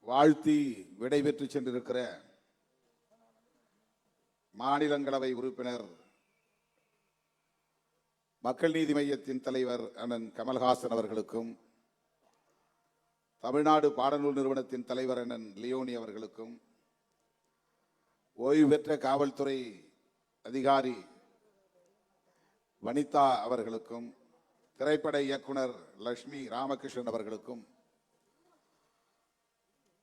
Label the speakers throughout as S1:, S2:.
S1: வாழ்த்தி விடைபெற்று சென்றிருக்கிற மாநிலங்களவை உறுப்பினர், மக்கள் நீதி மய்யத்தின் தலைவர் அண்ணன் கமல்ஹாசன் அவர்களுக்கும், தமிழ்நாடு பாடநூல் நிறுவனத்தின் தலைவர் அண்ணன் லியோனி அவர்களுக்கும், ஓய்வு பெற்ற காவல்துறை அதிகாரி வனிதா அவர்களுக்கும், திரைப்பட இயக்குனர் லட்சுமி ராமகிருஷ்ணன் அவர்களுக்கும்,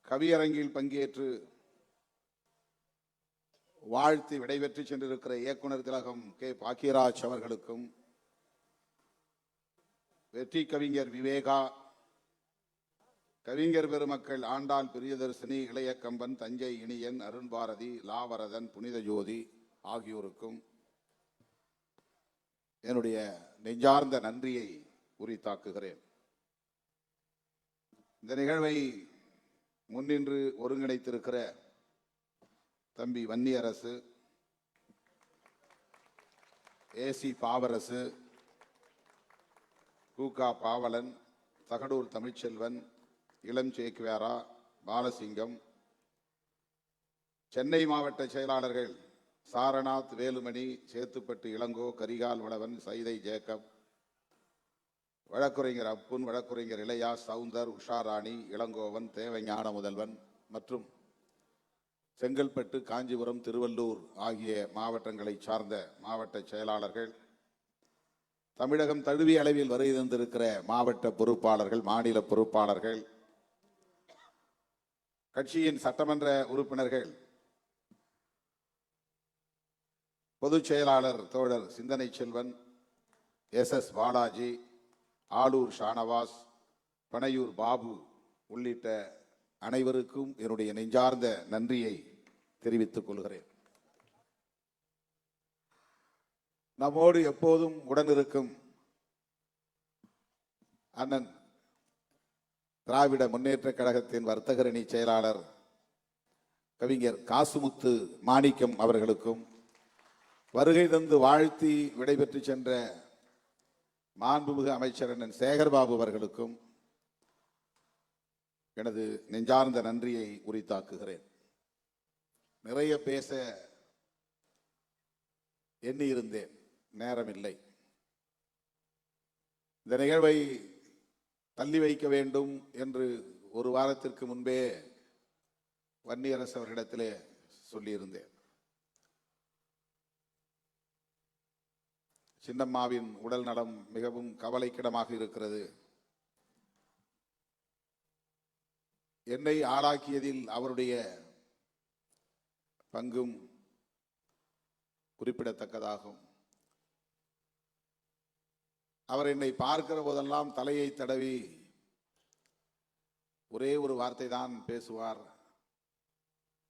S1: கவியரங்கில் பங்கேற்று வாழ்த்தி விடைபெற்று சென்றிருக்கிற இயக்குனர் திலகம் கே பாக்கியராஜ் அவர்களுக்கும், வெற்றி கவிஞர் விவேகா, கவிஞர் பெருமக்கள் ஆண்டாள் பிரியதர்சினி, இளையக்கம்பன், தஞ்சை இனியன், அருண் பாரதி, லாவரதன், புனித ஜோதி ஆகியோருக்கும் என்னுடைய நெஞ்சார்ந்த நன்றியை உரித்தாக்குகிறேன். இந்த நிகழ்வை முன்னின்று ஒருங்கிணைத்திருக்கிற தம்பி வன்னியரசு, ஏசி பாவரசு, கூகா பாவலன், தகடூர் தமிழ்ச்செல்வன், இளம் சேக்குவேரா, பாலசிங்கம், சென்னை மாவட்ட செயலாளர்கள் சாரநாத், வேலுமணி, சேத்துப்பட்டு இளங்கோ, கரிகால் வளவன், சைதை ஜேக்கப், வழக்குரைஞர் அப்புன், வழக்குரைஞர் இளையா, சவுந்தர், உஷாராணி, இளங்கோவன், தேவை ஞான முதல்வன் மற்றும் செங்கல்பட்டு, காஞ்சிபுரம், திருவள்ளூர் ஆகிய மாவட்டங்களை சார்ந்த மாவட்ட செயலாளர்கள், தமிழகம் தழுவிய அளவில் வருகை தந்திருக்கிற மாவட்ட பொறுப்பாளர்கள், மாநில பொறுப்பாளர்கள், கட்சியின் சட்டமன்ற உறுப்பினர்கள், பொதுச் செயலாளர் தோழர் சிந்தனை செல்வன், எஸ் பாலாஜி, ஆலூர் ஷானவாஸ், பனையூர் பாபு உள்ளிட்ட அனைவருக்கும் என்னுடைய நெஞ்சார்ந்த நன்றியை தெரிவித்துக் கொள்கிறேன். நம்மோடு எப்போதும் உடனிருக்கும் அண்ணன் திராவிட முன்னேற்ற கழகத்தின் வர்த்தகரணி செயலாளர் கவிஞர் காசுமுத்து மாணிக்கம் அவர்களுக்கும், வருகை தந்து வாழ்த்தி விடைபெற்று சென்ற மாண்புமிகு அமைச்சர் அண்ணன் சேகர்பாபு அவர்களுக்கும் எனது நெஞ்சார்ந்த நன்றியை உரித்தாக்குகிறேன். நிறைய பேச எண்ணி இருந்தேன், நேரமில்லை. இந்த நிகழ்வை தள்ளி வைக்க வேண்டும் என்று ஒரு வாரத்திற்கு முன்பே வன்னியரசு அவர்களிடத்திலே சொல்லியிருந்தேன். சின்னம்மாவின் உடல் நலம் மிகவும் கவலைக்கிடமாக இருக்கிறது. என்னை ஆளாக்கியதில் அவருடைய பங்கும் குறிப்பிடத்தக்கதாகும். அவர் என்னை பார்க்கிற போதெல்லாம் தலையை தடவி ஒரே ஒரு வார்த்தை தான் பேசுவார்.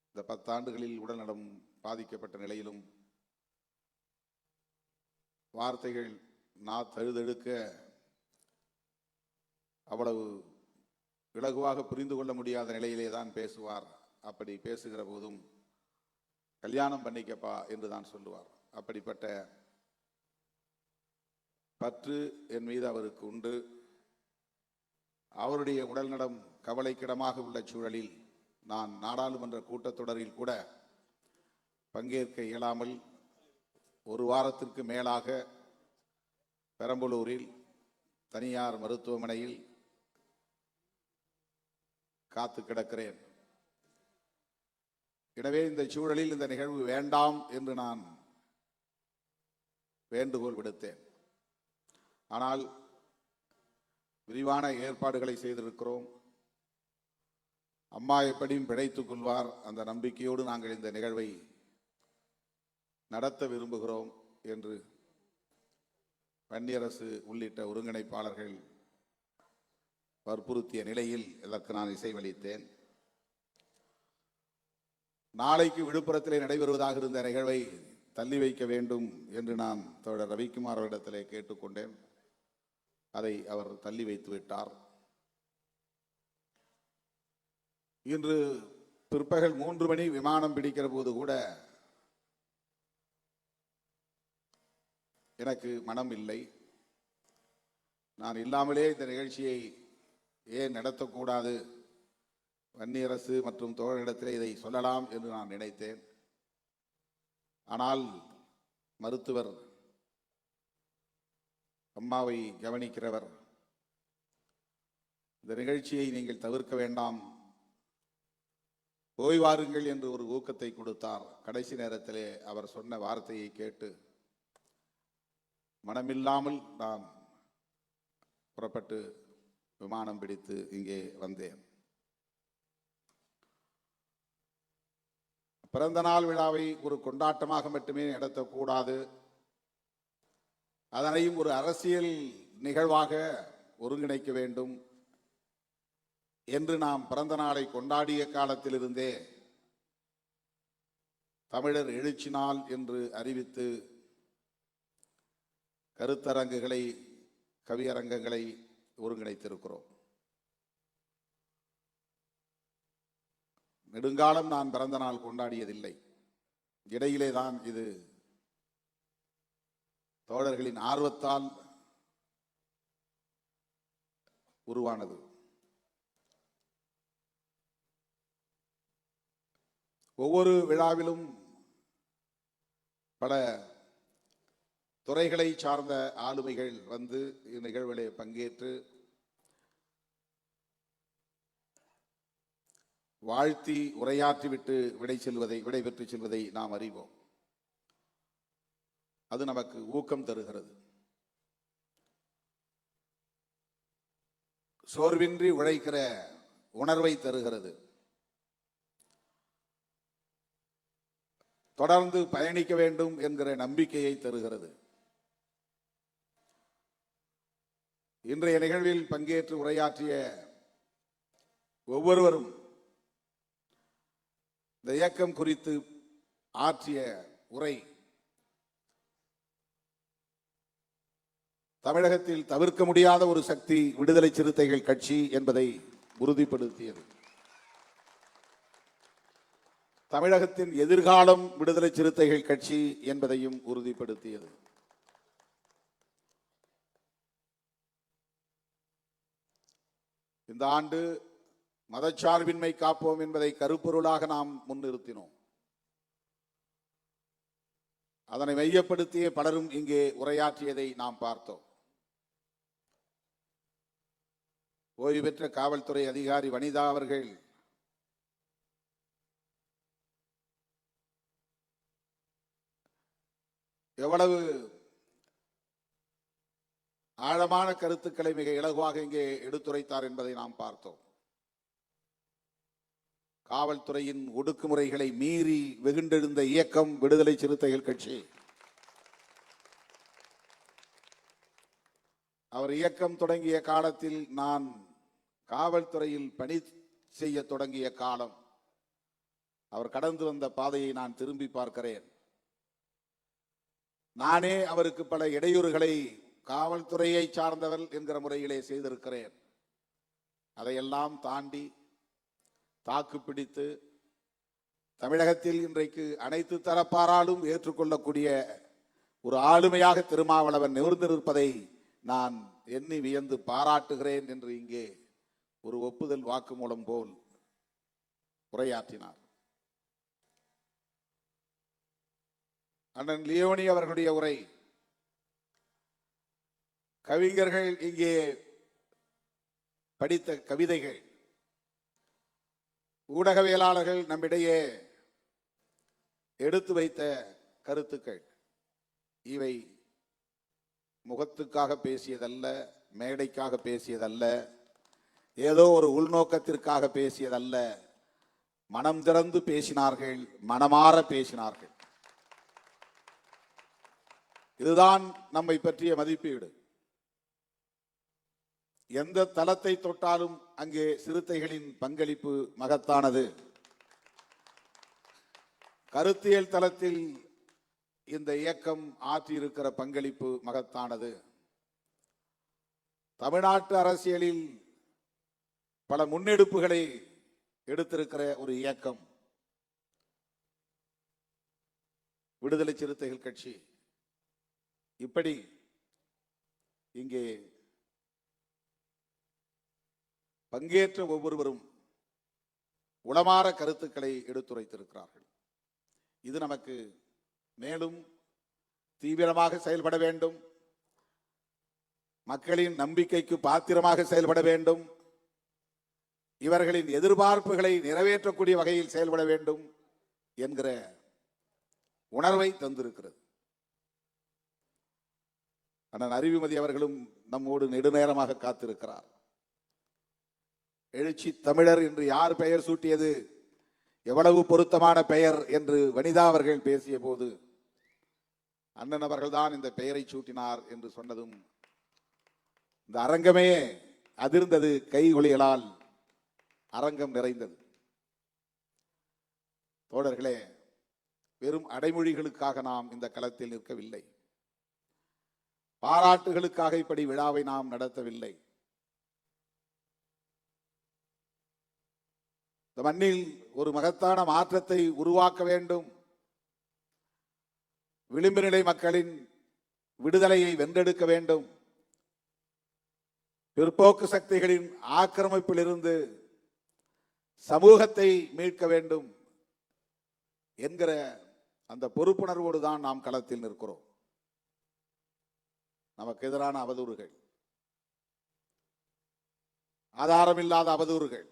S1: இந்த 10 ஆண்டுகளில் உடல்நலம் பாதிக்கப்பட்ட நிலையிலும் வார்த்தைகள் தழுதழுக்க அவ்வளவு இலகுவாக புரிந்து கொள்ள முடியாத நிலையிலே தான் பேசுவார். அப்படி பேசுகிற போதும் கல்யாணம் பண்ணிக்கப்பா என்று தான் சொல்லுவார். அப்படிப்பட்ட பற்று என் மீது அவருக்கு உண்டு. அவருடைய உடல்நலம் கவலைக்கிடமாக உள்ள சூழலில் நான் நாடாளுமன்ற கூட்டத்தொடரில் கூட பங்கேற்க இயலாமல் ஒரு வாரத்திற்கு மேலாக பெரம்பலூரில் தனியார் மருத்துவமனையில் காத்து கிடக்கிறேன். எனவே இந்த சூழலில் இந்த நிகழ்வு வேண்டாம் என்று நான் வேண்டுகோள் விடுத்தேன். ஆனால் விரிவான ஏற்பாடுகளை செய்திருக்கிறோம். அம்மா எப்படியும் பிழைத்துக் கொள்வார், அந்த நம்பிக்கையோடு நாங்கள் இந்த நிகழ்வை நடத்த விரும்புகிறோம் என்று வன்னியரசு உள்ளிட்ட ஒருங்கிணைப்பாளர்கள் வற்புறுத்திய நிலையில் இதற்கு நான் இசைவளித்தேன். நாளைக்கு விழுப்புரத்திலே நடைபெறுவதாக இருந்த நிகழ்வை தள்ளி வைக்க வேண்டும் என்று நான் தோழர் ரவிக்குமார் அவரிடத்திலே கேட்டுக்கொண்டேன். அதை அவர் தள்ளி வைத்து விட்டார். இன்று பிற்பகல் 3 மணி விமானம் பிடிக்கிற போது கூட எனக்கு மனம் இல்லை. நான் இல்லாமலே இந்த நிகழ்ச்சியை ஏன் நடத்தக்கூடாது வன்னியரசு மற்றும் தோழரிடத்தில் இதை சொல்லலாம் என்று நான் நினைத்தேன். ஆனால் மருத்துவர் அம்மாவை கவனிக்கிறவர் இந்த நிகழ்ச்சியை நீங்கள் தவிர்க்க வேண்டாம், ஓய்வாருங்கள் என்று ஒரு ஊக்கத்தை கொடுத்தார். கடைசி நேரத்திலே அவர் சொன்ன வார்த்தையை கேட்டு மனமில்லாமல் நான் புறப்பட்டு விமானம் பிடித்து இங்கே வந்தேன். பிறந்த நாள் விழாவை ஒரு கொண்டாட்டமாக மட்டுமே நடத்தக்கூடாது, அதனையும் ஒரு அரசியல் நிகழ்வாக ஒருங்கிணைக்க வேண்டும் என்று நாம் பிறந்த நாளை கொண்டாடிய காலத்திலிருந்தே தமிழர் எழுச்சி நாள் என்று அறிவித்து கருத்தரங்குகளை, கவியரங்கங்களை ஒருங்கிணைத்திருக்கிறோம். நெடுங்காலம் நான் பிறந்த நாள் கொண்டாடியதில்லை. இடையிலே தான் இது தோழர்களின் ஆர்வத்தால் உருவானது. ஒவ்வொரு விழாவிலும் பல துறைகளை சார்ந்த ஆளுமைகள் வந்து இந்நிகழ்விலே பங்கேற்று வாழ்த்தி உரையாற்றிவிட்டு விடைபெற்று செல்வதை நாம் அறிவோம். அது நமக்கு ஊக்கம் தருகிறது. சோர்வின்றி உழைக்கிற உணர்வை தருகிறது. தொடர்ந்து பயணிக்க வேண்டும் என்கிற நம்பிக்கையை தருகிறது. இன்றைய நிகழ்வில் பங்கேற்று உரையாற்றிய ஒவ்வொருவரும் இந்த இயக்கம் குறித்து ஆற்றிய உரை தமிழகத்தில் தவிர்க்க முடியாத ஒரு சக்தி விடுதலை சிறுத்தைகள் கட்சி என்பதை உறுதிப்படுத்தியது. தமிழகத்தின் எதிர்காலம் விடுதலை சிறுத்தைகள் கட்சி என்பதையும் உறுதிப்படுத்தியது. இந்த ஆண்டு மதச்சார்பின்மை காப்போம் என்பதை கருப்பொருளாக நாம் முன்னிறுத்தினோம். அதனை மையப்படுத்திய பலரும் இங்கே உரையாற்றியதை நாம் பார்த்தோம். ஓய்வு பெற்ற காவல்துறை அதிகாரி வனிதா அவர்கள் எவ்வளவு ஆழமான கருத்துக்களை மிக இலகுவாக இங்கே எடுத்துரைத்தார் என்பதை நாம் பார்த்தோம். காவல்துறையின் ஒடுக்குமுறைகளை மீறி வெகுண்டெழுந்த இயக்கம் விடுதலை சிறுத்தைகள் கட்சி. அவர் இயக்கம் தொடங்கிய காலத்தில் நான் காவல்துறையில் பணி செய்ய தொடங்கிய காலம், அவர் கடந்து வந்த பாதையை நான் திரும்பி பார்க்கிறேன். நானே அவருக்கு பல இடையூறுகளை காவல்துறையை சார்ந்தவர் என்கிற முறையிலே செய்திருக்கிறேன். அதையெல்லாம் தாண்டி தாக்கு பிடித்து தமிழகத்தில் இன்றைக்கு அனைத்து தரப்பாராலும் ஏற்றுக்கொள்ளக்கூடிய ஒரு ஆளுமையாக திருமாவளவன் நிமிர்ந்திருப்பதை நான் எண்ணி வியந்து பாராட்டுகிறேன் என்று இங்கே ஒரு ஒப்புதல் வாக்குமூலம் போல் உரையாற்றினார். அண்ணன் லியோனி அவர்களுடைய உரை, கவிஞர்கள் இங்கே படித்த கவிதைகள், ஊடகவியலாளர்கள் நம்மிடையே எடுத்து வைத்த கருத்துக்கள், இவை முகத்துக்காக பேசியதல்ல, மேடைக்காக பேசியதல்ல, ஏதோ ஒரு உள்நோக்கத்திற்காக பேசியதல்ல. மனம் திறந்து பேசினார்கள், மனமாற பேசினார்கள். இதுதான் நம்மை பற்றிய மதிப்பீடு. எந்த தளத்தை தொட்டாலும் அங்கே சிறுத்தைகளின் பங்களிப்பு மகத்தானது. கருத்தியல் தளத்தில் இந்த இயக்கம் ஆற்றியிருக்கிற பங்களிப்பு மகத்தானது. தமிழ்நாட்டு அரசியலில் பல முன்னெடுப்புகளை எடுத்திருக்கிற ஒரு இயக்கம் விடுதலை சிறுத்தைகள் கட்சி. இப்படி இங்கே பங்கேற்ற ஒவ்வொருவரும் உளமாற கருத்துக்களை எடுத்துரைத்திருக்கிறார்கள். இது நமக்கு மேலும் தீவிரமாக செயல்பட வேண்டும், மக்களின் நம்பிக்கைக்கு பாத்திரமாக செயல்பட வேண்டும், இவர்களின் எதிர்பார்ப்புகளை நிறைவேற்றக்கூடிய வகையில் செயல்பட வேண்டும் என்கிற உணர்வை தந்திருக்கிறது. அண்ணன் அறிவுமதி அவர்களும் நம்மோடு நெடுநேரமாக காத்திருக்கிறார். எழுச்சி தமிழர் என்று யார் பெயர் சூட்டியது, எவ்வளவு பொருத்தமான பெயர் என்று வனிதா அவர்கள் பேசிய போது அண்ணன் அவர்கள்தான் இந்த பெயரை சூட்டினார் என்று சொன்னதும் இந்த அரங்கமே அதிர்ந்தது. கைகொலிகளால் அரங்கம் நிறைந்தது. தோழர்களே, வெறும் அடைமொழிகளுக்காக நாம் இந்த களத்தில் நிற்கவில்லை, பாராட்டுகளுக்காக இப்படி விழாவை நாம் நடத்தவில்லை. இந்த மண்ணில் ஒரு மகத்தான மாற்றத்தை உருவாக்க வேண்டும், விளிம்பு நிலை மக்களின் விடுதலையை வென்றெடுக்க வேண்டும், பிற்போக்கு சக்திகளின் ஆக்கிரமிப்பில் இருந்து சமூகத்தை மீட்க வேண்டும் என்கிற அந்த பொறுப்புணர்வோடு தான் நாம் களத்தில் நிற்கிறோம். நமக்கு எதிரான அவதூறுகள், ஆதாரமில்லாத அவதூறுகள்,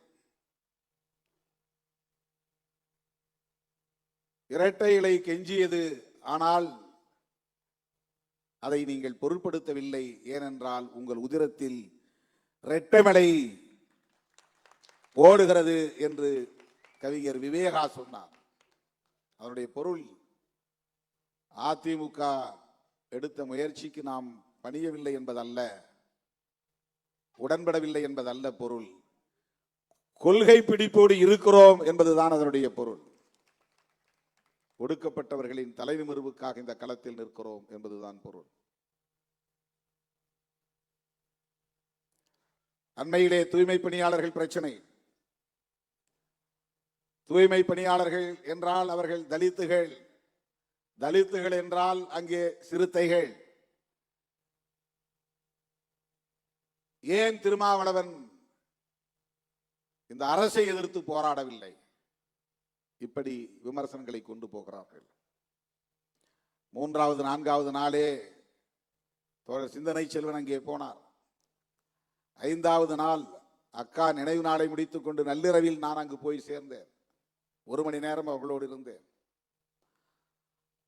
S1: இரட்டை இலை கெஞ்சியது, ஆனால் அதை நீங்கள் பொருட்படுத்தவில்லை. ஏனென்றால் உங்கள் உதிரத்தில் இரட்டைமலை ஓடுகிறது என்று கவிஞர் விவேகா சொன்னார். அதனுடைய பொருள், அதிமுக எடுத்த முயற்சிக்கு நாம் பணியவில்லை என்பதல்ல, உடன்படவில்லை என்பதல்ல பொருள், கொள்கை பிடிப்போடு இருக்கிறோம் என்பதுதான் அதனுடைய பொருள். ஒடுக்கப்பட்டவர்களின் தலைநிமிர்வுக்காக இந்த களத்தில் நிற்கிறோம் என்பதுதான் பொருள். அண்மையிலே தூய்மை பணியாளர்கள் பிரச்சனை. தூய்மை பணியாளர்கள் என்றால் அவர்கள் தலித்துகள், தலித்துகள் என்றால் அங்கே சிறுத்தைகள். ஏன் திருமாவளவன் இந்த அரசை எதிர்த்து போராடவில்லை? இப்படி விமர்சனங்களை கொண்டு போகிறார்கள். மூன்றாவது நான்காவது நாளே தோழர் சிந்தனை செல்வன் அங்கே போனார். 5வது நாள் அக்கா நினைவு நாளை முடித்துக் கொண்டு நள்ளிரவில் நான் அங்கு போய் சேர்ந்தேன். 1 மணி நேரம் அவர்களோடு இருந்தேன்.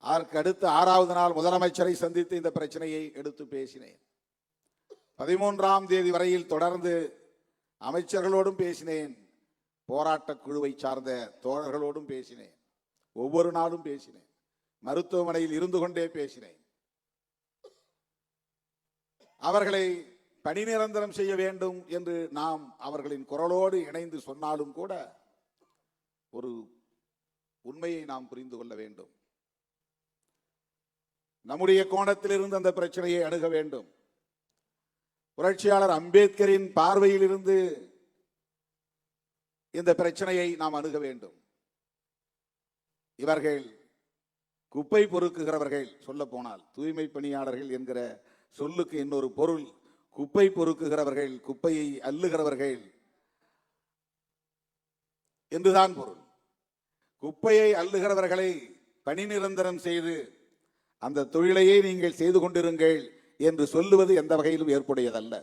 S1: அதற்கு அடுத்து 6வது நாள் முதலமைச்சரை சந்தித்து இந்த பிரச்சனையை எடுத்து பேசினேன். 13ஆம் தேதி வரையில் தொடர்ந்து அமைச்சர்களோடும் பேசினேன், போராட்ட குழுவை சார்ந்த தோழர்களோடும் பேசினேன், ஒவ்வொரு நாளும் பேசினேன், மருத்துவமனையில் இருந்து கொண்டே பேசினேன். அவர்களை பணி நிரந்தரம் செய்ய வேண்டும் என்று நாம் அவர்களின் குரலோடு இணைந்து சொன்னாலும் கூட ஒரு உண்மையை நாம் புரிந்து கொள்ள வேண்டும். நம்முடைய கோணத்தில் இருந்து அந்த பிரச்சனையை அணுக வேண்டும். புரட்சியாளர் அம்பேத்கரின் பார்வையில் இருந்து இந்த பிரச்சனையை நாம் அணுக வேண்டும். இவர்கள் குப்பை பொறுக்குகிறவர்கள், சொல்ல போனால் தூய்மை பணியாளர்கள் என்கிற சொல்லுக்கு இன்னொரு பொருள் குப்பை பொறுக்குகிறவர்கள், குப்பையை அள்ளுகிறவர்கள் என்றுதான் பொருள். குப்பையை அள்ளுகிறவர்களை பணி நிரந்தரம் செய்து அந்த தொழிலையே நீங்கள் செய்து கொண்டிருங்கள் என்று சொல்லுவது எந்த வகையிலும் ஏற்புடையதல்ல.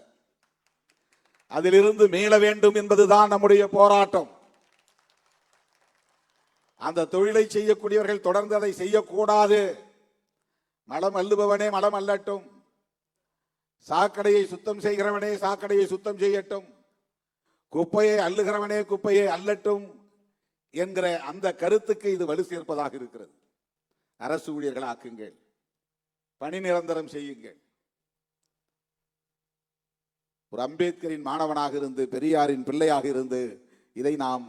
S1: அதிலிருந்து மீள வேண்டும் என்பதுதான் நம்முடைய போராட்டம். அந்த தொழிலை செய்யக்கூடியவர்கள் தொடர்ந்து அதை செய்யக்கூடாது. மலம் அள்ளுபவனே மலம் அள்ளட்டும், சாக்கடையை சுத்தம் செய்கிறவனே சாக்கடையை சுத்தம் செய்யட்டும், குப்பையை அள்ளுகிறவனே குப்பையை அள்ளட்டும் என்கிற அந்த கருத்துக்கு இது வலு சேர்ப்பதாக இருக்கிறது. அரசு ஊழியர்கள் ஆக்குங்கள், பணி நிரந்தரம் செய்யுங்கள். ஒரு அம்பேத்கரின் மாணவனாக இருந்து, பெரியாரின் பிள்ளையாக இருந்து இதை நாம்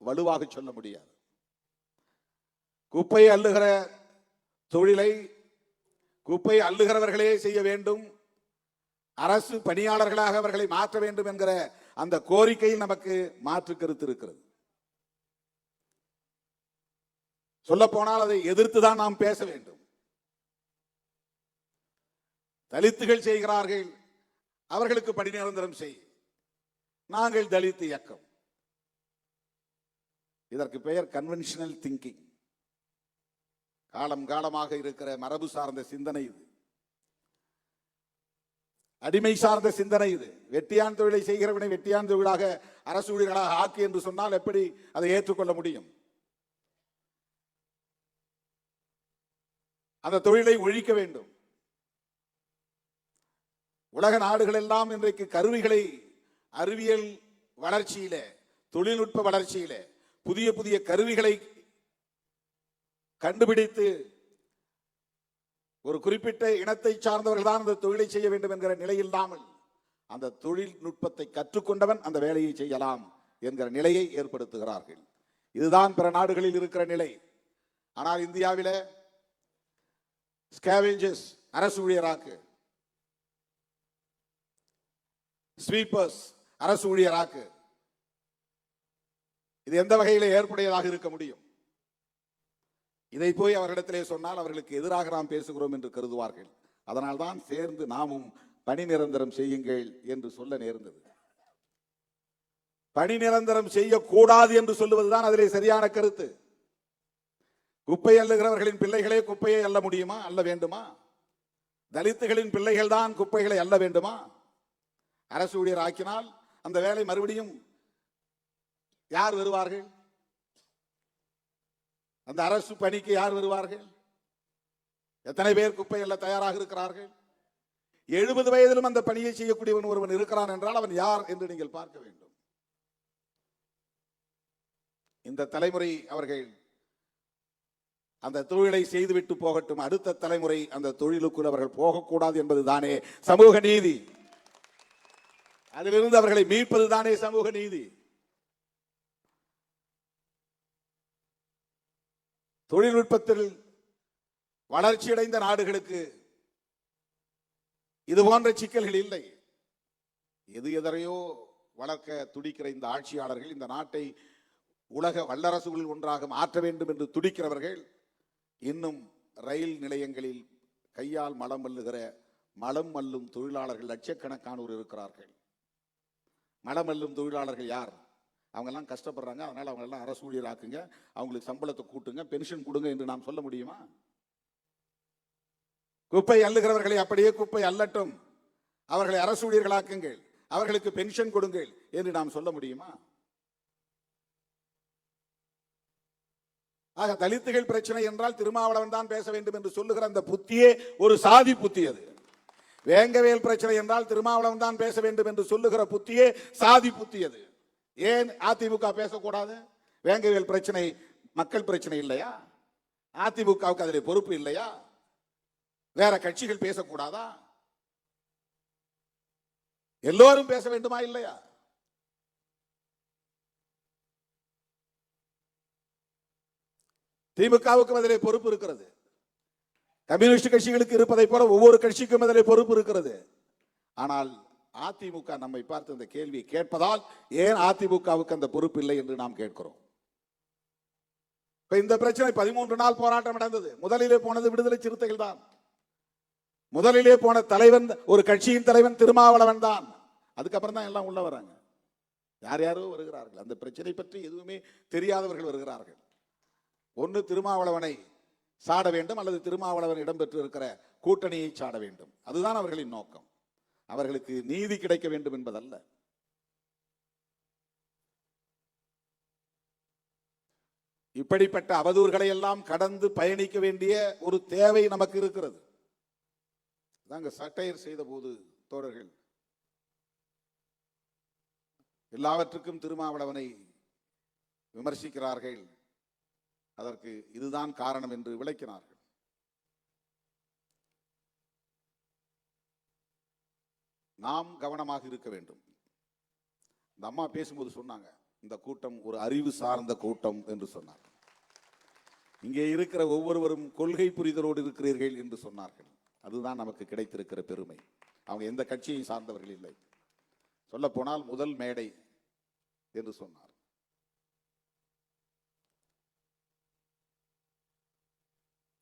S1: வலுவாக சொல்ல முடியாது. குப்பை அள்ளுகிற தொழிலை குப்பை அள்ளுகிறவர்களே செய்ய வேண்டும், அரசு பணியாளர்களாக அவர்களை மாற்ற வேண்டும் என்கிற அந்த கோரிக்கையில் நமக்கு மாற்று கருத்து இருக்கிறது. சொல்ல போனால் அதை எதிர்த்துதான் நாம் பேச வேண்டும். தலித்துகள் செய்கிறார்கள், அவர்களுக்கு பணி நிரந்தரம் செய். நாங்கள் தலித் இயக்கம், இதற்கு பெயர் கன்வென்ஷனல் திங்கிங். காலம் காலமாக இருக்கிற மரபு சார்ந்த சிந்தனை இது, அடிமை சார்ந்த சிந்தனை இது. வெட்டியான் தொழிலை செய்கிறவனை வெட்டியான் தொழிலாக அரசு ஊழியர்களாக ஆக்கு என்று சொன்னால் எப்படி அதை ஏற்றுக்கொள்ள முடியும்? அந்த தொழிலை ஒழிக்க வேண்டும். உலக நாடுகள் எல்லாம் இன்றைக்கு கருவிகளை அறிவியல் வளர்ச்சியில, தொழில்நுட்ப வளர்ச்சியில புதிய புதிய கருவிகளை கண்டுபிடித்து ஒரு குறிப்பிட்ட இனத்தை சார்ந்தவர்கள் தான் அந்த தொழிலை செய்ய வேண்டும் என்கிற நிலை இல்லாமல் அந்த தொழில்நுட்பத்தை கற்றுக்கொண்டவன் அந்த வேலையை செய்யலாம் என்கிற நிலையை ஏற்படுத்துகிறார்கள். இதுதான் பிற நாடுகளில் இருக்கிற நிலை. ஆனால் இந்தியாவில ஸ்கேவெஞ்சர்ஸ் அரசு ஊழியராக்கு, ஸ்வீப்பர்ஸ் அரசு ஊழியராக்கு. இது எந்த வகையிலே ஏற்புடையதாக இருக்க முடியும்? இதை போய் அவர்களிடத்திலே சொன்னால் அவர்களுக்கு எதிராக நாம் பேசுகிறோம் என்று கருதுவார்கள். அதனால்தான் சேர்ந்து நாமும் பணி நிரந்தரம் செய்யுங்கள் என்று சொல்ல நேர்ந்தது. பணி நிரந்தரம் செய்யக்கூடாது என்று சொல்லுவதுதான் அதிலே சரியான கருத்து. குப்பை அள்ளுகிறவர்களின் பிள்ளைகளே குப்பையை அள்ள முடியுமா? அள்ள வேண்டுமா? தலித்துகளின் பிள்ளைகள் தான் குப்பைகளை அள்ள வேண்டுமா? அரசு ஊழியர் ஆக்கினால் அந்த வேலை மறுபடியும் யார் வருவார்கள்? அந்த அரசு பணிக்கு யார் வருவார்கள்? எத்தனை பேர் குப்பை அள்ள தயாராக இருக்கிறார்கள்? 70 வயதிலும் அந்த பணியை செய்யக்கூடியவன் ஒருவன் இருக்கிறான் என்றால் அவன் யார் என்று நீங்கள் பார்க்க வேண்டும். இந்த தலைமுறை அவர்கள் அந்த தொழிலை செய்துவிட்டு போகட்டும், அடுத்த தலைமுறை அந்த தொழிலுக்குள் அவர்கள் போகக்கூடாது என்பதுதானே சமூக நீதி. அதிலிருந்து அவர்களை மீட்பதுதானே சமூக நீதி. தொழில்நுட்பத்தில் வளர்ச்சியடைந்த நாடுகளுக்கு இது போன்ற சிக்கல்கள் இல்லை. எது எதரையோ வளர்க்க துடிக்கிற இந்த ஆட்சியாளர்கள் இந்த நாட்டை உலக வல்லரசுகளில் ஒன்றாக மாற்ற வேண்டும் என்று துடிக்கிறவர்கள் இன்னும் ரயில் நிலையங்களில் கையால் மலம் மல்லுகிற மலம் மல்லும் தொழிலாளர்கள் லட்சக்கணக்கானோர் இருக்கிறார்கள். மலம் மல்லும் தொழிலாளர்கள் யார்? அவங்க எல்லாம் கஷ்டப்படுறாங்க, அதனால அவங்க எல்லாம் அரசு ஊழியராக்குங்க, அவங்களுக்கு சம்பளத்தை கூட்டுங்க, பென்ஷன் கொடுங்க என்று நாம் சொல்ல முடியுமா? குப்பை அள்ளுகிறவர்களை அப்படியே குப்பை அள்ளட்டும், அவர்களை அரசு ஊழியர்களாக்குங்கள், அவர்களுக்கு பென்ஷன் கொடுங்கள் என்று நாம் சொல்ல முடியுமா? ஆக தலித்துகள் பிரச்சனை என்றால் திருமாவளவன் தான் பேச வேண்டும் என்று சொல்லுகிற அந்த புத்தியே ஒரு சாதி புத்தி. அது வேங்கவேல் பிரச்சனை என்றால் திருமாவளவன் தான் பேச வேண்டும் என்று சொல்லுகிற புத்தியே சாதி புத்தி. அது ஏன் அதிமுக பேசக்கூடாது? வேங்கவேல் பிரச்சனை மக்கள் பிரச்சனை இல்லையா? அதிமுகவுக்கு அதில் பொறுப்பு இல்லையா? வேற கட்சிகள் பேசக்கூடாதா? எல்லோரும் பேச வேண்டுமா இல்லையா? திமுகவுக்கு அதிலே பொறுப்பு இருக்கிறது, கம்யூனிஸ்ட் கட்சிகளுக்கு இருப்பதை போல ஒவ்வொரு கட்சிக்கும் அதிலே பொறுப்பு இருக்கிறது. ஆனால் அதிமுக நம்மை பார்த்து இந்த கேள்வியை கேட்பதால் ஏன் அதிமுகவுக்கு அந்த பொறுப்பு இல்லை என்று நாம் கேட்கிறோம். இந்த பிரச்சனை 13 நாள் போராட்டம் நடந்தது. முதலிலே போனது விடுதலை சிறுத்தைகள் தான். முதலிலே போன தலைவன், ஒரு கட்சியின் தலைவன் திருமாவளவன் தான். அதுக்கப்புறம் தான் எல்லாம் உள்ள வராங்க. யார் யாரோ வருகிறார்கள். அந்த பிரச்சனை பற்றி எதுவுமே தெரியாதவர்கள் வருகிறார்கள். ஒன்று திருமாவளவனை சாட வேண்டும், அல்லது திருமாவளவன் இடம்பெற்று இருக்கிற கூட்டணியை சாட வேண்டும். அதுதான் அவர்களின் நோக்கம். அவர்களுக்கு நீதி கிடைக்க வேண்டும் என்பதல்ல. இப்படிப்பட்ட அவதூறுகளை எல்லாம் கடந்து பயணிக்க வேண்டிய ஒரு தேவை நமக்கு இருக்கிறது. சட்டையர் செய்த போது தோழர்கள் எல்லாவற்றுக்கும் திருமாவளவனை விமர்சிக்கிறார்கள். அதற்கு இதுதான் காரணம் என்று விளக்கினார்கள். நாம் கவனமாக இருக்க வேண்டும். இந்த அம்மா பேசும்போது சொன்னாங்க, இந்த கூட்டம் ஒரு அறிவு சார்ந்த கூட்டம் என்று சொன்னார். இங்கே இருக்கிற ஒவ்வொருவரும் கொள்கை புரிதலோடு இருக்கிறீர்கள் என்று சொன்னார்கள். அதுதான் நமக்கு கிடைத்திருக்கிற பெருமை. அவங்க எந்த கட்சியை சார்ந்தவர்கள் இல்லை. சொல்ல போனால் முதல் மேடை என்று சொன்னார்.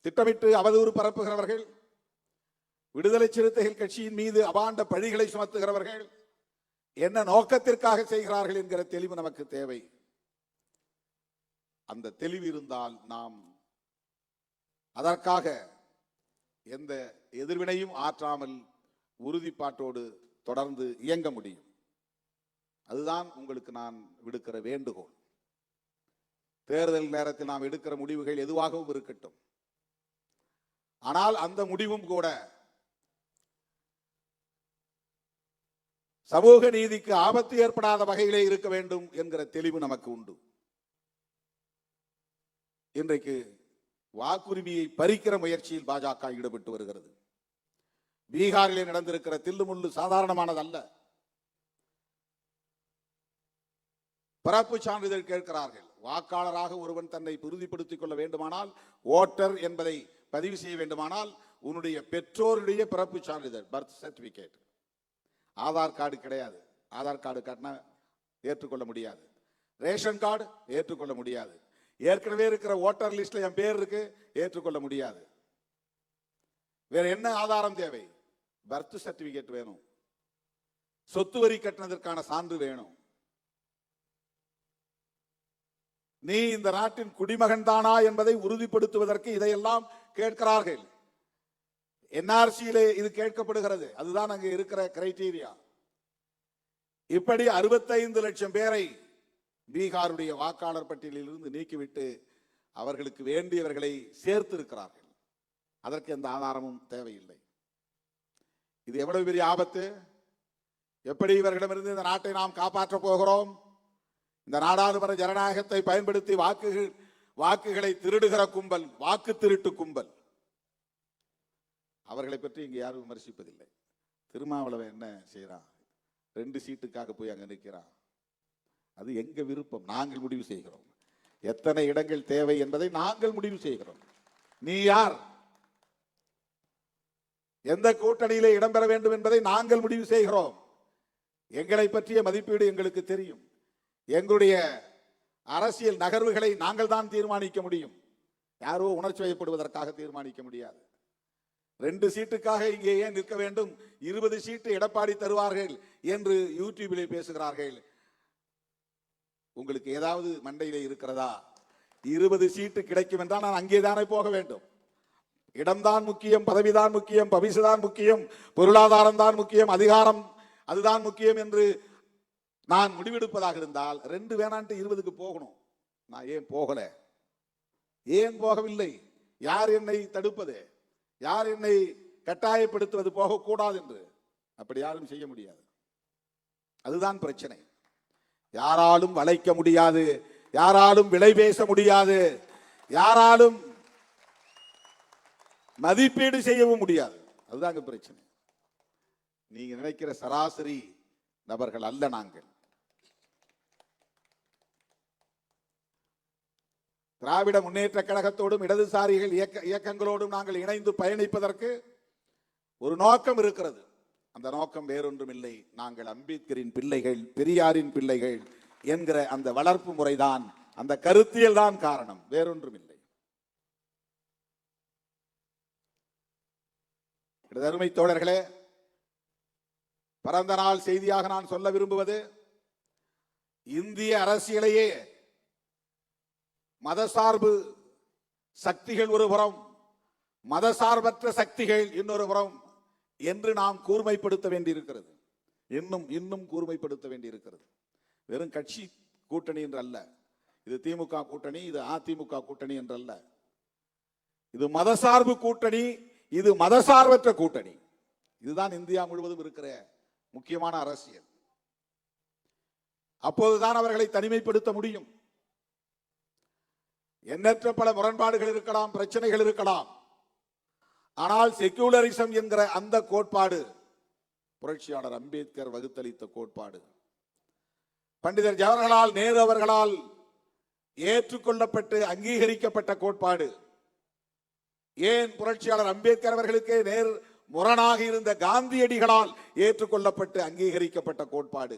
S1: திட்டமிட்டு அவதூறு பரப்புகிறவர்கள், விடுதலை சிறுத்தைகள் கட்சியின் மீது அபாண்ட பழிகளை சுமத்துகிறவர்கள் என்ன நோக்கத்திற்காக செய்கிறார்கள் என்கிற தெளிவு நமக்கு தேவை. அந்த தெளிவு இருந்தால் நாம் அதற்காக எந்த எதிர்வினையும் ஆற்றாமல் உறுதிப்பாட்டோடு தொடர்ந்து இயங்க முடியும். அதுதான் உங்களுக்கு நான் விடுக்கிற வேண்டுகோள். தேர்தல் நேரத்தில் நாம் எடுக்கிற முடிவுகள் எதுவாகவும் இருக்கட்டும், ஆனால் அந்த முடிவும் கூட சமூக நீதிக்கு ஆபத்து ஏற்படாத வகையிலே இருக்க வேண்டும் என்கிற தெளிவு நமக்கு உண்டு. இன்றைக்கு வாக்குரிமையை பறிக்கிற முயற்சியில் பாஜக ஈடுபட்டு வருகிறது. பீகாரிலே நடந்திருக்கிற தில்லுமுள்ளு சாதாரணமானதல்ல. பிறப்பு சான்றிதழ் கேட்கிறார்கள். வாக்காளராக ஒருவன் தன்னை உறுதிப்படுத்திக் கொள்ள வேண்டுமானால், ஓட்டர் என்பதை பதிவு செய்ய வேண்டுமானால், உன்னுடைய பெற்றோருடைய பிறப்பு சான்றிதழ், பர்த் சர்டிபிகேட். ஆதார் கார்டு கிடையாது. ஆதார் கார்டு காட்டினா ஏற்றுக்கொள்ள முடியாது. ரேஷன் கார்டு ஏற்றுக்கொள்ள முடியாது. ஏற்கனவே இருக்கிற ஓட்டர் லிஸ்ட்ல என் பேர் இருக்கு, ஏற்றுக்கொள்ள முடியாது. வேற என்ன ஆதாரம் தேவை? பர்த் சர்டிபிகேட் வேணும். சொத்து வரி கட்டினதற்கான சான்று வேணும். நீ இந்த நாட்டின் குடிமகன் தானா என்பதை உறுதிப்படுத்துவதற்கு இதையெல்லாம் கேட்கிறார்கள். என்ஆர்சியிலே இது கேட்கப்படுகிறது. அதுதான் அங்கே இருக்கிற கிரைட்டீரியா. இப்படி 65 லட்சம் பேரை பீகாருடைய வாக்காளர் பட்டியலில் இருந்து நீக்கிவிட்டு அவர்களுக்கு வேண்டியவர்களை சேர்த்து இருக்கிறார்கள். அதற்கு எந்த ஆதாரமும் தேவையில்லை. இது எவ்வளவு பெரிய ஆபத்து! எப்படி இவர்களிடமிருந்து இந்த நாட்டை நாம் காப்பாற்றப் போகிறோம்? இந்த நாடாளுமன்ற ஜனநாயகத்தை பயன்படுத்தி வாக்குகளை திருடுகிற கும்பல், வாக்கு திருட்டு கும்பல், அவர்களை பற்றி இங்கு யாரும் விமர்சிப்பதில்லை. திருமாவளவன் என்ன செய்யறான்? 2 சீட்டுக்காக போய் அங்க நிற்கிறான். அது எங்க விருப்பம், நாங்கள் முடிவு செய்கிறோம். எத்தனை இடங்கள் தேவை என்பதை நாங்கள் முடிவு செய்கிறோம். நீ யார், எந்த கூட்டணியிலே இடம்பெற வேண்டும் என்பதை நாங்கள் முடிவு செய்கிறோம். எங்களை பற்றிய மதிப்பீடு எங்களுக்கு தெரியும். எங்களுடைய அரசியல் நகர்வுகளை நாங்கள் தான் தீர்மானிக்க முடியும். யாரோ உணர்ச்சி வயப்படுவதற்காக தீர்மானிக்க முடியாது. 2 சீட்டுக்காக இங்கே ஏன் நிற்க வேண்டும்? 20 சீட்டு எடப்பாடி தருவார்கள் என்று யூடியூபிலே பேசுகிறார்கள். உங்களுக்கு ஏதாவது மண்டையிலே இருக்கிறதா? 20 சீட்டு கிடைக்கும் என்றால் நான் அங்கேதானே போக வேண்டும். இடம்தான் முக்கியம், பதவிதான் முக்கியம், பவிசுதான் முக்கியம், பொருளாதாரம் தான் முக்கியம், அதிகாரம் அதுதான் முக்கியம் என்று நான் முடிவெடுப்பதாக இருந்தால் 2 வேணான்ட்டு 20க்கு போகணும். நான் ஏன் போகல? ஏன் போகவில்லை? யார் என்னை தடுப்பது? யார் என்னை கட்டாயப்படுத்துவது போகக்கூடாது என்று? அப்படி யாரும் செய்ய முடியாது. அதுதான் பிரச்சனை. யாராலும் வளைக்க முடியாது, யாராலும் விலை பேச முடியாது, யாராலும் மதிப்பீடு செய்யவும் முடியாது. அதுதான் பிரச்சனை. நீங்க நினைக்கிற சராசரி நபர்கள் அல்ல நாங்கள். திராவிட முன்னேற்ற கழகத்தோடும் இடதுசாரிகள் இயக்கங்களோடும் நாங்கள் இணைந்து பயணிப்பதற்கு ஒரு நோக்கம் இருக்கிறது. அந்த நோக்கம் வேறொன்றும் இல்லை. நாங்கள் அம்பேத்கரின் பிள்ளைகள், பெரியாரின் பிள்ளைகள் என்கிற அந்த வளர்ப்பு முறைதான், அந்த கருத்தியல் தான் காரணம், வேறொன்றும் இல்லை. அருமை தோழர்களே, பிறந்த நாள் செய்தியாக நான் சொல்ல விரும்புவது, இந்திய அரசியலையே மதசார்பு சக்திகள் ஒரு புறம், மதசார்பற்ற சக்திகள் இன்னொரு புறம் என்று நாம் கூர்மைப்படுத்த வேண்டியிருக்கிறது. இன்னும் கூர்மைப்படுத்த வேண்டியிருக்கிறது. வெறும் கட்சி கூட்டணி என்றல்ல, இது திமுக கூட்டணி, இது அதிமுக கூட்டணி என்றல்ல. இது மதசார்பு கூட்டணி, இது மதசார்பற்ற கூட்டணி. இதுதான் இந்தியா முழுவதும் இருக்கிற முக்கியமான அரசியல். அப்போதுதான் அவர்களை தனிமைப்படுத்த முடியும். எண்ணற்ற பல முரண்பாடுகள் இருக்கலாம், பிரச்சனைகள் இருக்கலாம். ஆனால் செக்யூலரிசம் என்கிற அந்த கோட்பாடு புரட்சியாளர் அம்பேத்கர் வகுத்தளித்த கோட்பாடு, பண்டிதர் ஜவஹர்லால் நேரு அவர்களால் ஏற்றுக்கொள்ளப்பட்டு அங்கீகரிக்கப்பட்ட கோட்பாடு, ஏன் புரட்சியாளர் அம்பேத்கர் அவர்களுக்கு நேர் முரணாக இருந்த காந்தியடிகளால் ஏற்றுக்கொள்ளப்பட்டு அங்கீகரிக்கப்பட்ட கோட்பாடு,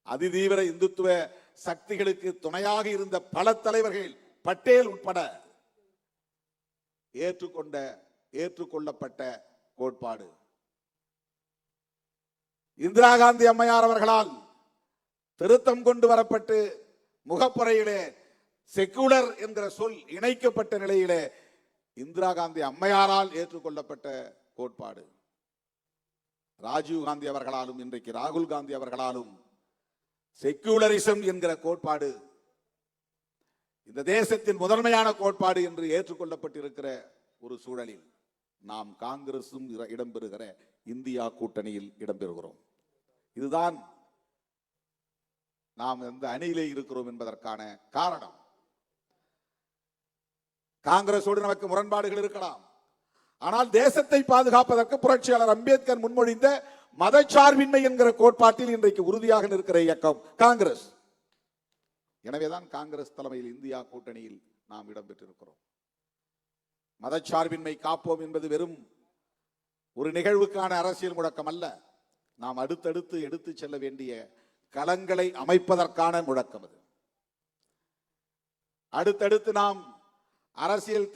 S1: அதிதீவிர இந்துத்துவ சக்திகளுக்கு துணையாக இருந்த பல தலைவர்கள், பட்டேல் உட்பட ஏற்றுக்கொள்ளப்பட்ட கோட்பாடு, இந்திரா காந்தி அம்மையார் அவர்களால் திருத்தம் கொண்டு வரப்பட்டு முகப்புறையிலே செக்குலர் என்கிற சொல் இணைக்கப்பட்ட நிலையிலே இந்திரா காந்தி அம்மையாரால் ஏற்றுக்கொள்ளப்பட்ட கோட்பாடு. ராஜீவ் காந்தி அவர்களாலும் இன்றைக்கு ராகுல் காந்தி அவர்களாலும் செக்குலரிசம் என்கிற கோட்பாடு இந்த தேசத்தின் முதன்மையான கோட்பாடு என்று ஏற்றுக்கொள்ளப்பட்டிருக்கிற ஒரு சூழலில் நாம் காங்கிரசும் இடம்பெறுகிற இந்தியா கூட்டணியில் இடம்பெறுகிறோம். இதுதான் நாம் எந்த அணியிலே இருக்கிறோம் என்பதற்கான காரணம். காங்கிரசோடு நமக்கு முரண்பாடுகள் இருக்கலாம். ஆனால் தேசத்தை பாதுகாப்பதற்கு புரட்சியாளர் அம்பேத்கர் முன்மொழிந்த மதச்சார்பின்மை என்கிற கோட்பாட்டில் இன்றைக்கு உறுதியாக நிற்கிற இயக்கம் காங்கிரஸ். எனவேதான் காங்கிரஸ் தலைமையில் இந்தியா கூட்டணியில் நாம் இடம்பெற்றிருக்கிறோம். மதச்சார்பின்மை காப்போம் என்பது வெறும் ஒரு நிகழ்வுக்கான அரசியல் முழக்கம் அல்ல. நாம் அடுத்தடுத்து எடுத்து செல்ல வேண்டிய களங்களை அமைப்பதற்கான முழக்கம் அது. அடுத்தடுத்து நாம்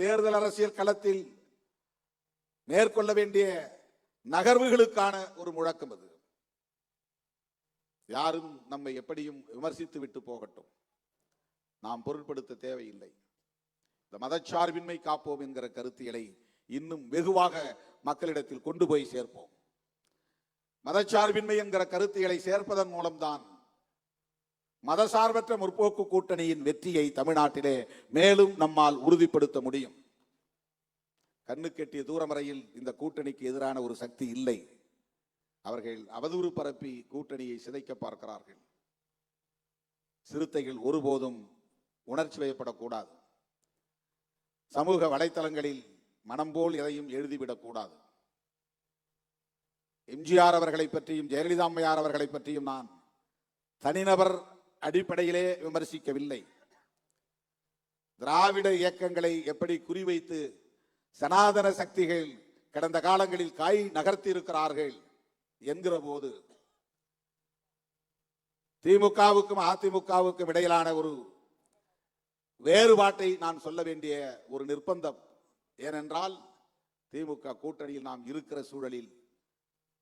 S1: தேர்தல் அரசியல் களத்தில் மேற்கொள்ள வேண்டிய நகர்வுகளுக்கான ஒரு முழக்கம் அது. யாரும் நம்மை எப்படியும் விமர்சித்து விட்டு போகட்டும், நாம் பொருட்படுத்த தேவையில்லை. இந்த மதச்சார்பின்மை காப்போம் என்கிற கருத்தியலை இன்னும் வெகுவாக மக்களிடத்தில் கொண்டு போய் சேர்ப்போம். மதச்சார்பின்மை என்கிற கருத்தியலை சேர்ப்பதன் மூலம்தான் மதசார்பற்ற முற்போக்கு கூட்டணியின் வெற்றியை தமிழ்நாட்டிலே மேலும் நம்மால் உறுதிப்படுத்த முடியும். கண்ணுக்கெட்டிய தூரம் வரையில் இந்த கூட்டணிக்கு எதிரான ஒரு சக்தி இல்லை. அவர்கள் அவதூறு பரப்பி கூட்டணியை சிதைக்க பார்க்கிறார்கள். சிறுத்தைகள் ஒருபோதும் உணர்ச்சி வயப்படக்கூடாது. சமூக வலைத்தளங்களில் மனம் போல் எதையும் எழுதிவிடக்கூடாது. எம்ஜிஆர் அவர்களை பற்றியும் ஜெயலலிதா அம்மையார் அவர்களை பற்றியும் நான் தனிநபர் அடிப்படையிலே விமர்சிக்கவில்லை. திராவிட இயக்கங்களை எப்படி குறிவைத்து சனாதன சக்திகள் கடந்த காலங்களில் காய் நகர்த்தி இருக்கிறார்கள் என்கிற போது திமுகவுக்கும் அதிமுகவுக்கும் இடையிலான ஒரு வேறுபாட்டை நான் சொல்ல வேண்டிய ஒரு நிர்பந்தம். ஏனென்றால் திமுக கூட்டணியில் நாம் இருக்கிற சூழலில்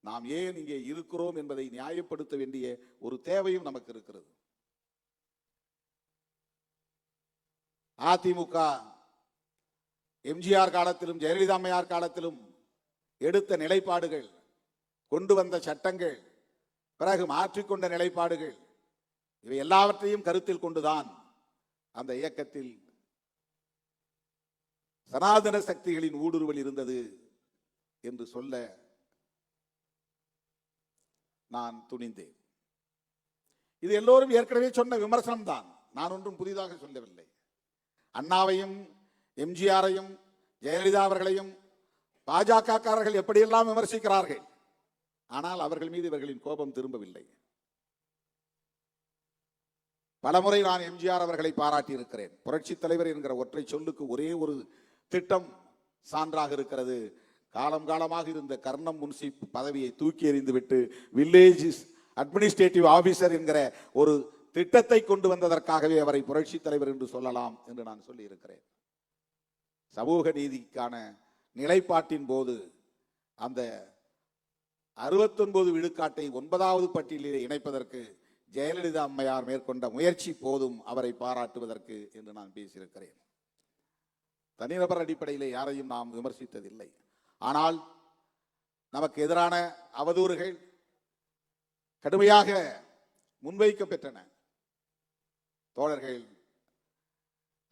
S1: நாம் ஏன் இங்கே இருக்கிறோம் என்பதை நியாயப்படுத்த வேண்டிய ஒரு தேவையும் நமக்கு இருக்கிறது. அதிமுக எம்ஜிஆர் காலத்திலும் ஜெயலலிதா அம்மையார் காலத்திலும் எடுத்த நிலைப்பாடுகள், கொண்டு வந்த சட்டங்கள், பிறகு மாற்றிக்கொண்ட நிலைப்பாடுகள், இவை எல்லாவற்றையும் கருத்தில் கொண்டுதான் அந்த இயக்கத்தில் சனாதன சக்திகளின் ஊடுருவல் இருந்தது என்று சொல்ல நான் துணிந்தேன். இது எல்லோரும் ஏற்கனவே சொன்ன விமர்சனம் தான், நான் ஒன்றும் புதிதாக சொல்லவில்லை. அண்ணாவையும் எம்ஜிஆரையும் ஜெயலலிதா அவர்களையும் பாஜகக்காரர்கள் எப்படியெல்லாம் விமர்சிக்கிறார்கள். ஆனால் அவர்கள் மீது இவர்களின் கோபம் திரும்பவில்லை. பலமுறை நான் எம்ஜிஆர் அவர்களை பாராட்டி இருக்கிறேன். புரட்சி தலைவர் என்கிற ஒற்றை சொல்லுக்கு ஒரே ஒரு திட்டம் சான்றாக இருக்கிறது. காலம் காலமாக இருந்த கர்ணம் முன்சிப் பதவியை தூக்கி எறிந்துவிட்டு வில்லேஜ் அட்மினிஸ்ட்ரேட்டிவ் ஆபீசர் என்கிற ஒரு திட்டத்தை கொண்டு வந்ததற்காகவே அவரை புரட்சி தலைவர் என்று சொல்லலாம் என்று நான் சொல்லி இருக்கிறேன். சமூக நீதிக்கான நிலைப்பாட்டின் போது அந்த 69 விழுக்காட்டை 9வது பட்டியலில் இணைப்பதற்கு ஜெயலலிதா அம்மையார் மேற்கொண்ட முயற்சி போதும் அவரை பாராட்டுவதற்கு என்று நான் பேசியிருக்கிறேன். தனிநபர் அடிப்படையிலே யாரையும் நாம் விமர்சித்ததில்லை. ஆனால் நமக்கு எதிரான அவதூறுகள் கடுமையாக முன்வைக்கப்பெற்றன. தோழர்கள்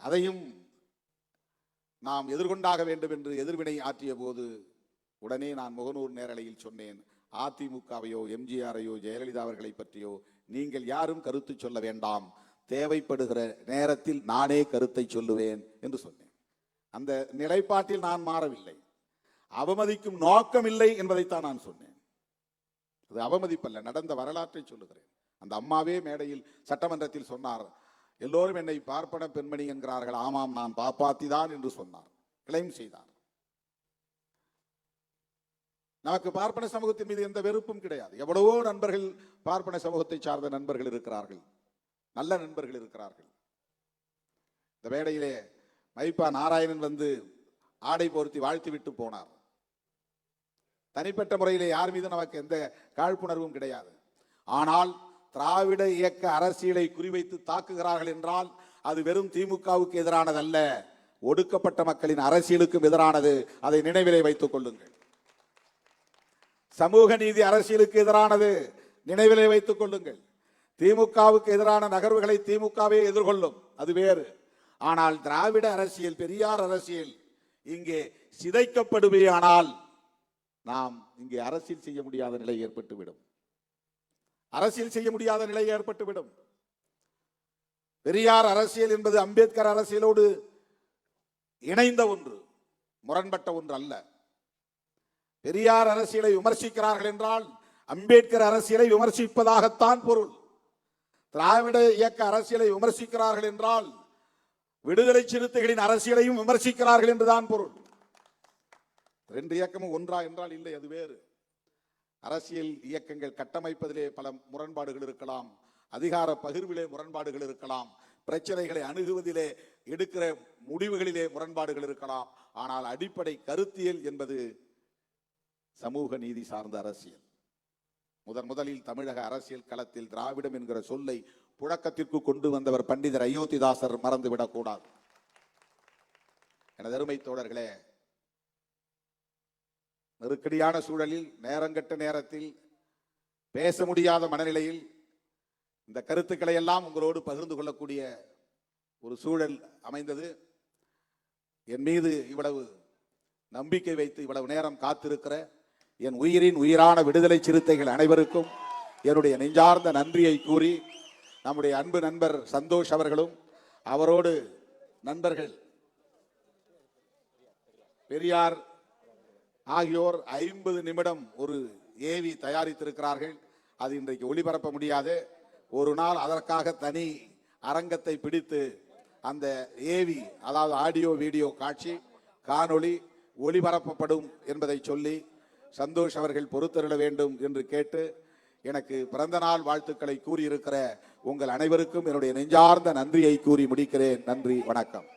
S1: அதையும் நாம் எதிர்கொண்டாக வேண்டும் என்று எதிர்வினை ஆற்றிய போது உடனே நான் முகநூர் நேரலையில் சொன்னேன், அதிமுகவையோ எம்ஜிஆரையோ ஜெயலலிதா அவர்களை பற்றியோ நீங்கள் யாரும் கருத்து சொல்ல வேண்டாம், தேவைப்படுகிற நேரத்தில் நானே கருத்தை சொல்லுவேன் என்று சொன்னேன். அந்த நிலைப்பாட்டில் நான் மாறவில்லை. அவமதிக்கும் நோக்கம் இல்லை என்பதைத்தான் நான் சொன்னேன். அது அவமதிப்பல்ல, நடந்த வரலாற்றை சொல்லுகிறேன். அந்த அம்மாவே மேடையில் சட்டமன்றத்தில் சொன்னார், எல்லோரும் என்னை பார்ப்பன பெண்மணி என்கிறார்கள், ஆமாம் நான் பாப்பாத்திதான் என்று சொன்னார், கிளைம் செய்தார். நமக்கு பார்ப்பன சமூகத்தின் மீது எந்த வெறுப்பும் கிடையாது. எவ்வளவோ நண்பர்கள் பார்ப்பன சமூகத்தை சார்ந்த நண்பர்கள் இருக்கிறார்கள், நல்ல நண்பர்கள் இருக்கிறார்கள். இந்த மேடையிலே மைப்பா நாராயணன் வந்து ஆடை போர்த்தி வாழ்த்தி விட்டு போனார். தனிப்பட்ட முறையிலே யார் மீது நமக்கு எந்த காழ்ப்புணர்வும் கிடையாது. ஆனால் திராவிட இயக்க அரசியலை குறிவைத்து தாக்குகிறார்கள் என்றால் அது வெறும் திமுகவுக்கு எதிரானதல்ல, ஒடுக்கப்பட்ட மக்களின் அரசியலுக்கும் எதிரானது. அதை நினைவிலே வைத்துக் கொள்ளுங்கள். சமூக நீதி அரசியலுக்கு எதிரானது, நினைவிலே வைத்துக் கொள்ளுங்கள். திமுகவுக்கு எதிரான நகர்வுகளை திமுகவே எதிர்கொள்ளும், அது வேறு. ஆனால் திராவிட அரசியல், பெரியார் அரசியல் இங்கே சிதைக்கப்படுவேயானால் நாம் இங்கே அரசியல் செய்ய முடியாத நிலை ஏற்பட்டுவிடும். அரசியல் செய்ய முடியாத நிலை ஏற்பட்டுவிடும். பெரியார் அரசியல் என்பது அம்பேத்கர் அரசியலோடு இணைந்த ஒன்று, முரண்பட்ட ஒன்று அல்ல. பெரியார் அரசியலை விமர்சிக்கிறார்கள் என்றால் அம்பேத்கர் அரசியலை விமர்சிப்பதாகத்தான் பொருள். திராவிட இயக்க அரசியலை விமர்சிக்கிறார்கள் என்றால் விடுதலை சிறுத்தைகளின் அரசியலையும் விமர்சிக்கிறார்கள் என்றுதான் பொருள். ரெண்டு இயக்கமும் ஒன்றா என்றால் இல்லை, அது வேறு. அரசியல் இயக்கங்கள் கட்டமைப்பதிலே பல முரண்பாடுகள் இருக்கலாம், அதிகார பகிர்விலே முரண்பாடுகள் இருக்கலாம், பிரச்சனைகளை அணுகுவதிலே எடுக்கிற முடிவுகளிலே முரண்பாடுகள் இருக்கலாம். ஆனால் அடிப்படை கருத்தியல் என்பது சமூக நீதி சார்ந்த அரசியல். முதலில் தமிழக அரசியல் களத்தில் திராவிடம் என்கிற சொல்லை புழக்கத்திற்கு கொண்டு வந்தவர் பண்டிதர் அயோத்திதாசர், மறந்துவிடக் கூடாது. எனது அருமை தோழர்களே, நெருக்கடியான சூழலில், நேரங்கட்ட நேரத்தில், பேச முடியாத மனநிலையில் இந்த கருத்துக்களை எல்லாம் உங்களோடு பகிர்ந்து கொள்ளக்கூடிய ஒரு சூழல் அமைந்தது. என் மீது இவ்வளவு நம்பிக்கை வைத்து இவ்வளவு நேரம் காத்திருக்கிற என் உயிரின் உயிரான விடுதலை சிறுத்தைகள் அனைவருக்கும் என்னுடைய நெஞ்சார்ந்த நன்றியை கூறி, நம்முடைய அன்பு நண்பர் சந்தோஷ் அவர்களும் அவரோடு நண்பர்கள் பெரியார் ஆகியோர் 50 நிமிடம் ஒரு ஏவி தயாரித்திருக்கிறார்கள். அது இன்றைக்கு ஒளிபரப்ப முடியாது. ஒரு நாள் அதற்காக தனி அரங்கத்தை பிடித்து அந்த ஏவி, அதாவது ஆடியோ வீடியோ காட்சி காணொளி ஒளிபரப்பப்படும் என்பதை சொல்லி சந்தோஷ் அவர்கள் பொறுத்தருள வேண்டும் என்று கேட்டு, எனக்கு பிறந்த நாள் வாழ்த்துக்களை கூறியிருக்கிற உங்கள் அனைவருக்கும் என்னுடைய நெஞ்சார்ந்த நன்றியை கூறி முடிக்கிறேன். நன்றி, வணக்கம்.